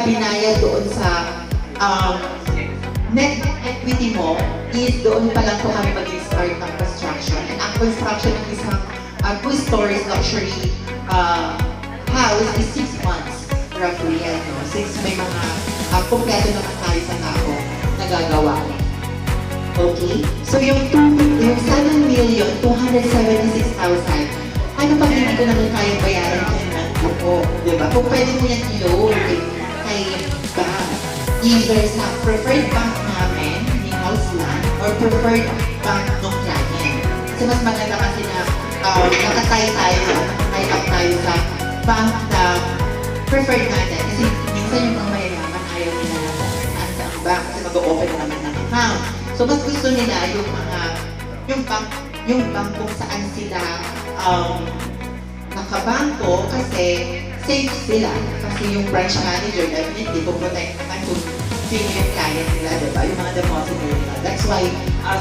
binayad doon sa net equity mo is doon pa lang po kami mag-start ng construction. And ang construction ng isang 2 stories luxury house is 6 months roughly. Since may mga kompleto naman tayo sa tao na gagawa. Okay? So yung 7,276,000, ano pag hindi ko naman kayang bayaran kung ko, di ba? Kung pwede mo yan i-loan kay bank, either sa preferred bank namin, yung house land, or preferred bank ng client. Kasi mas maganda kasi na nakatay up tayo sa bank na preferred natin. Kasi minsan yung mga mayayaman ayaw nila na sa ang bank kasi mag-o-open na naman ng account. So mas gusto nila yung bank kung saan sila nakabangko kasi safe sila. Kasi yung branch manager definitely puprotektahan kung sino yung client nila, diba? Yung mga depositor nila. That's why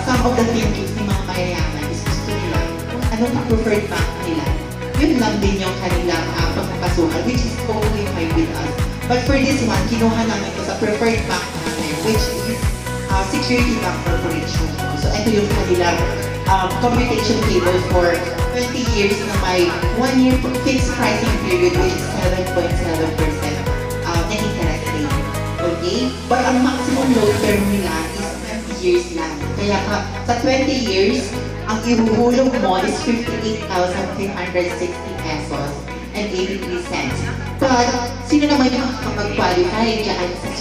some of the thinkings ng mga mayayaman is gusto nila kung anong preferred bank nila. Yun lang din yung kanilang pagpapasukan, which is totally fine with us. But for this one, kinuha namin ito sa preferred bank namin, which is Security Bank Corporation. So ito yung kanilang computation table for 20 years na may 1-year fixed pricing period, which is 7.7% na interest rate. Okay? But ang maximum loan term nila is 20 years lang. Kaya sa 20 years, ang ihuhulog mo is 58,360 pesos and 83 cents. But, sino naman yung makakapag-qualify dyan sa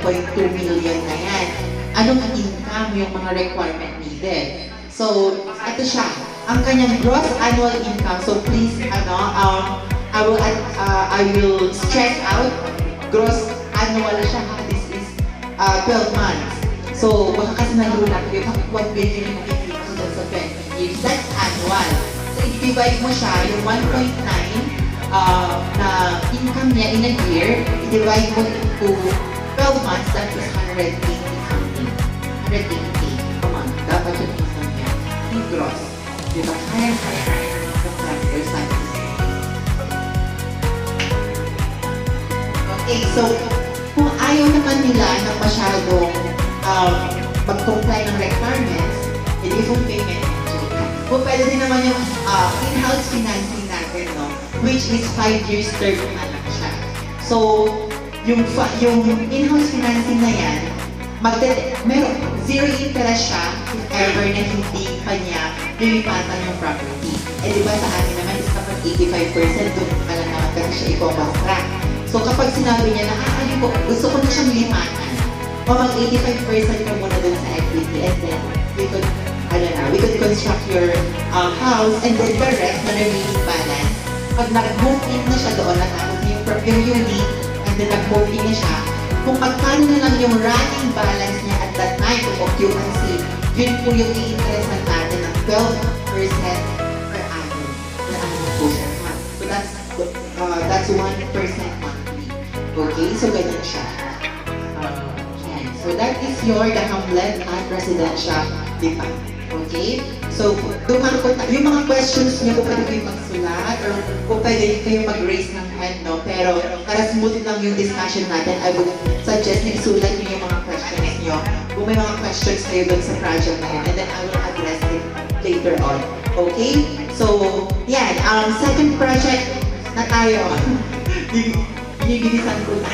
7.2 million na yan? Anong income yung mga requirement needed? So, ito siya. Ang kanyang gross annual income. So, please, I will stress out. Gross annual siya. This is 12 months. So, baka kasi nalulat yung 1 billion yung makikita sa 20 years. That's annual. So, i-divide mo siya, yung 1.9 na income niya in a year, i-divide mo into 12 months, that is 180 something. 180K a month. Dapat yung income niya. Yung gross. Diba? Kaya ng factor science. Okay, so, kung ayaw naman nila na masyadong mag-comply ng requirements, hindi full payment. Kung pwede din naman yung in-house financing natin, no? Which is 5 years term na lang siya. So, yung in-house financing na yan, meron, zero interest siya if ever na hindi pa niya lilipatan yung property. Eh diba sa atin naman is kapag 85% doon pa lang naman kasi siya i-contract. So kapag sinabi niya na, gusto ko na siyang lipatan, o mag-85% ka muna doon sa equity, and then we could construct your house, and then the rest na remaining balance, pag nag-move in na siya doon, natapos yung unit, and then nag-move in na siya, kung magkano na lang yung running balance niya at that time of occupancy, yun po yung i-interest natin ng 12% per annum. Per annum po siya. So that's 1% monthly. Okay? So ganyan siya. So that is your The Hamlet at Residential Dipa. Okay? So, yung mga questions niyo, kung pwede kayo magsulat or kung pwede kayo mag-raise ng hand, no? Pero para smooth lang yung discussion natin, I would suggest na isulat niyo yung mga questions niyo. Kung may mga questions kayo doon sa project na yun, and then I will address it later on. Okay? So, yan. Second project na tayo. Binibilisan ko na.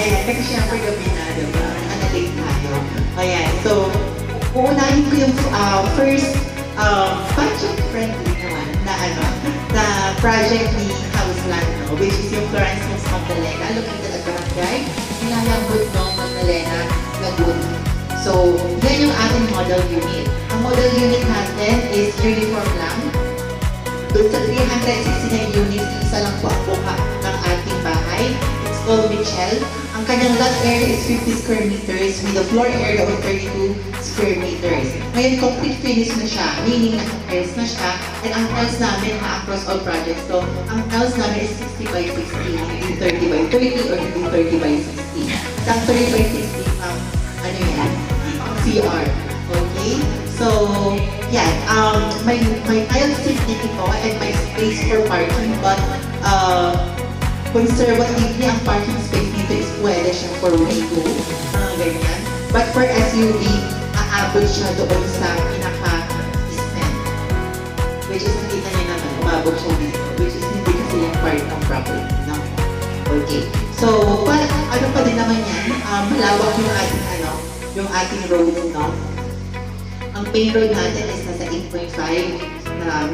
Ayan, kasi syempre gabi na, diba? Analate tayo. Ayan, so, uunahin ko yung first budget-friendly naman na project ni Houseland, no? Which is yung Florence Homes Magdalena, located at Barangay Pinalambot ng Magdalena, Laguna. So, yan yung ating model unit. Ang model unit natin is uniform lang. Doon sa 369 units, isa lang po ang buka ng ating bahay. It's called Michelle. Ang kanyang lot area is 50 square meters with a floor area of 32 square meters. Ngayon, complete finish na siya, meaning naka-tiles na siya. And ang tiles namin across all projects. So, ang tiles namin is 60 by 60, hindi 30 by 30 or hindi 30 by 60. Ang 30 by 60, CR. Okay? So, yeah, may tile seat dito and may space for parking, but conservatively, ang parking space dito is pwede siya for way-go, mga ganyan. But for SUV, aabot siya doon sa pinaka-extent. Which is, nakita niyo naman, umabot siya dito. Which is, hindi kasi yung part ng property, no? Okay. So, ano pa din naman yan, malawak yung ating, yung ating road, no? Ang main road natin is nasa 8.5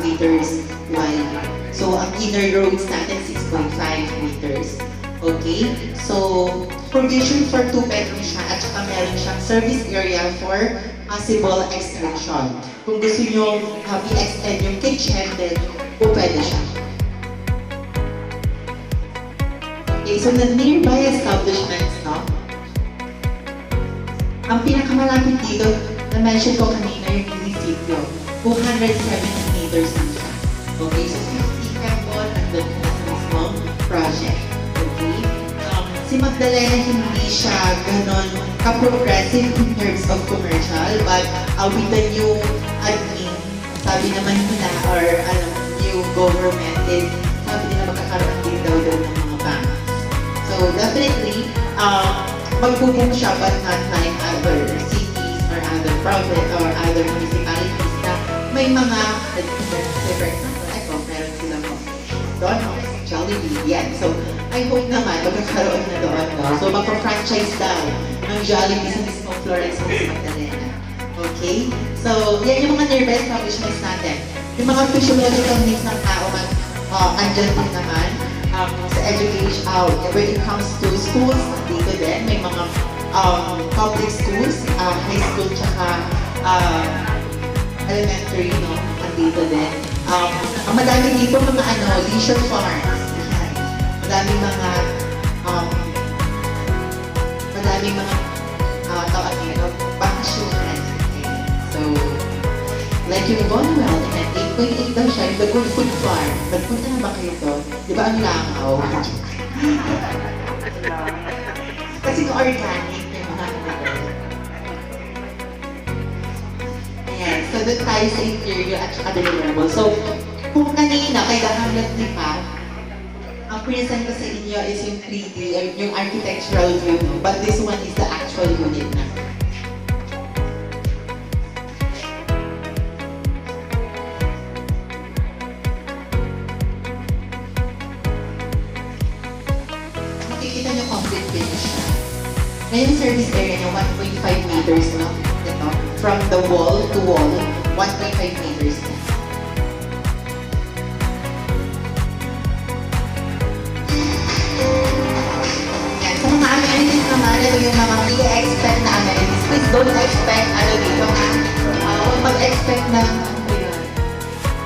meters wide. So, ang inner roads natin 6.5 meters. Okay? So, provision for 2 bedroom siya at saka meron siyang service area for possible extension. Kung gusto nyo i-extend yung kitchen, then pwede siya. Okay, so the nearby establishments, no? Ang pinakamalapit dito, na-mention ko kanina yung munisipyo, 270 meters lang siya. Okay, so 50 Kembon, nandun ka na sa mismong project. Okay? Si Magdalena hindi siya ganon ka-progressive in terms of commercial, but with the new admin, sabi naman nila, or new government is, sabi nila magkakaroon din daw ng mga banks. So definitely, magbuboom siya but not like other cities or other province or other municipalities na may mga, for example, meron silang Donald's, Jollibee, yan. So, I hope naman magkakaroon na doon, no? So, magpa-franchise daw ng Jollibee sa mismong Florence Magdalena. Okay? So, yan yung mga nearby establishments natin. Yung mga physiological needs ng tao, andyan din naman. Sa education, when it comes to schools, dito din, may mga public schools, high school, tsaka elementary, no? Andito din. Ang madami dito mga leisure farms. Madaming mga bakasyonan. So, like yung Bonwell, 8.8 daw siya, yung The Good Food Farm. Nagpunta na ba kayo doon? Di ba ang langaw? Kasi yung organic, yung mga ayan, so doon tayo sa interior at saka deliverable. So, kung kanina, kay The Hamlet ni Pa, ang present ko sa inyo is yung 3D, yung architectural view, but this one is the actual unit na. Makikita nyo complete finish na. Ngayon service area niya, 1.5 meters, no? Ito, from the wall to wall, 1.5 meters na. Ito yung mga i-expect na amenities. Please don't expect dito ha. Huwag mag-expect na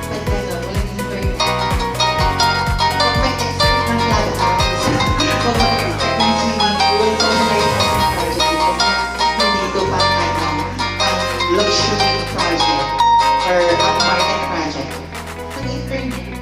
ba't gano'n? Walang internet. Huwag mag-expect ng clubhouse. Huwag mag-expect ng swimming pool. Socialize natin project dito. Hindi ito pang luxury project or upmarket project. Mag-internet.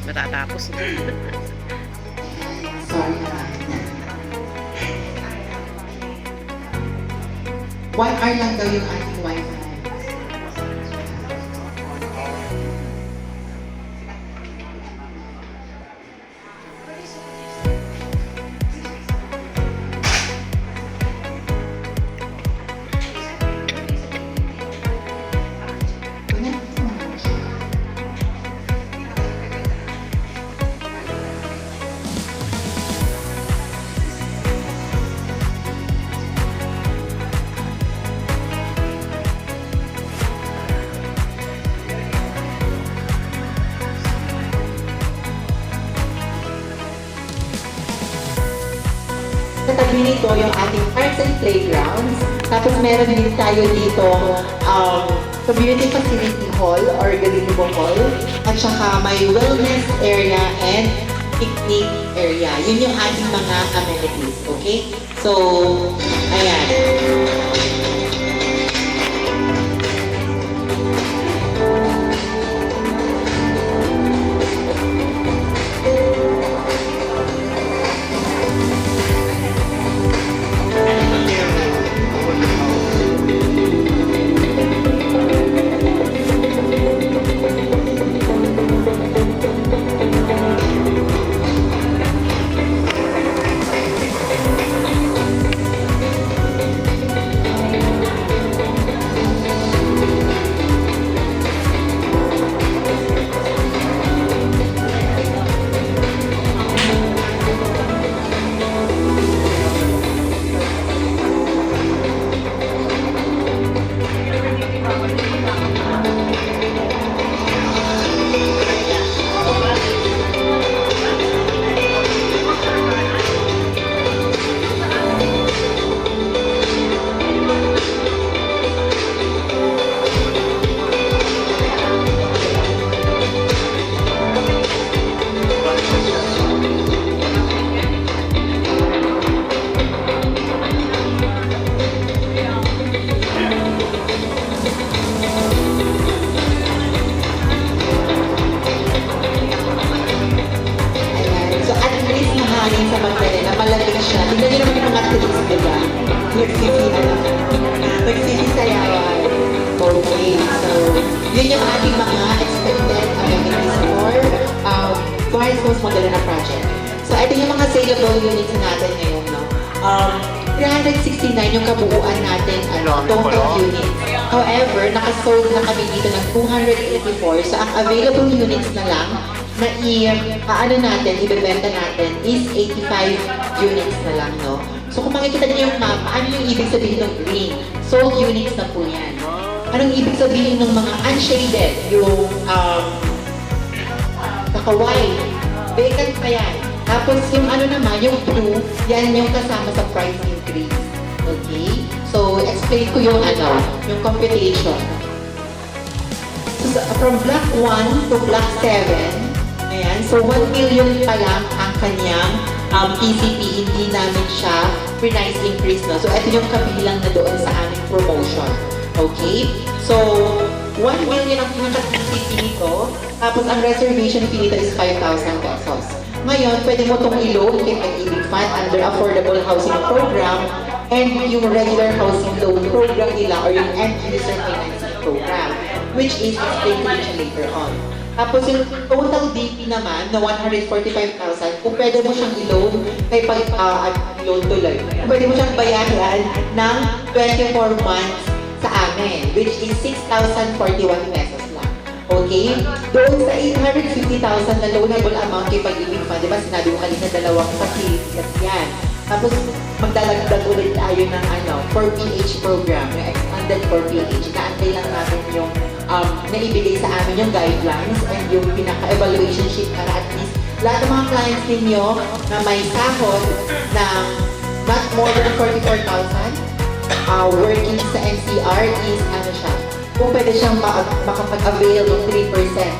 Matatapos. Sorry naman. 1 hour lang daw yung ating wifi. Sa tabi nito yung ating parks and playgrounds. Tapos meron din tayo dito community facility hall or gazebo hall. At saka may wellness area and picnic area. Yun yung ating mga amenities. Okay? So, ayan. Nagsisayawan. Okay, so yun yung ating mga expected amenities for Buhay Schools Model na project. So ito yung mga saleable units natin ngayon, no? 369 yung kabuuan natin, total units. However, nakasold na kami dito ng 284. So ang available units na lang na ibebenta natin is 85 units na lang, no? So kung makikita niyo yung map, ano yung ibig sabihin ng green? Sold units na po yan. Anong ibig sabihin ng mga unshaded? Yung kakaway. Vacant pa yan. Tapos yung ano naman, yung blue, yan yung kasama sa price increase. Okay? So, explain ko yung yung computation. So, from block 1 to block 7, ayan, so 1 million pa lang ang kanyang PCP, hindi namin siya price increase, no? So, ito yung kabilang na doon sa aming promotion. Okay? So, 1 million ang pinaka-PCP nito, tapos ang reservation fee nito is 5,000 pesos. Ngayon, pwede mo itong i-loan kay Pag-ibig Fund under Affordable Housing Program and yung regular housing loan program nila or yung end user financing program, which is explained to you later on. Tapos yung total DP naman na 145,000, kung pwede mo siyang i-loan kay loan tuloy, kung pwede mo siyang bayaran ng 24 months sa amin, which is 6,041 pesos lang. Okay? Doon sa 850,000 na loanable amount kay Pag-ibig Fund, diba sinabi ko kanina dalawang facilities yan. Tapos magdadagdag ulit tayo ng 4PH program, yung expanded 4PH. Naantay lang natin yung naibigay sa amin yung guidelines and yung pinaka-evaluation sheet para at least lahat ng mga clients ninyo na may sahod na not more than 44,000 working sa NCR is siya, kung pwede siyang makapag-avail ng 3%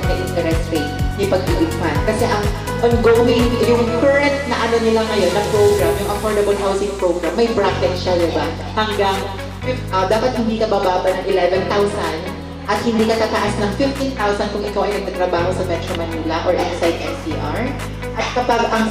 na interest rate ni Pag-ibig Fund. Kasi ang ongoing, yung current na nila ngayon na program, yung Affordable Housing Program, may bracket siya, diba? Hanggang, dapat hindi ka bababa ng 11,000 at hindi ka tataas ng 15,000 kung ikaw ay nagtatrabaho sa Metro Manila or outside NCR. At kapag ang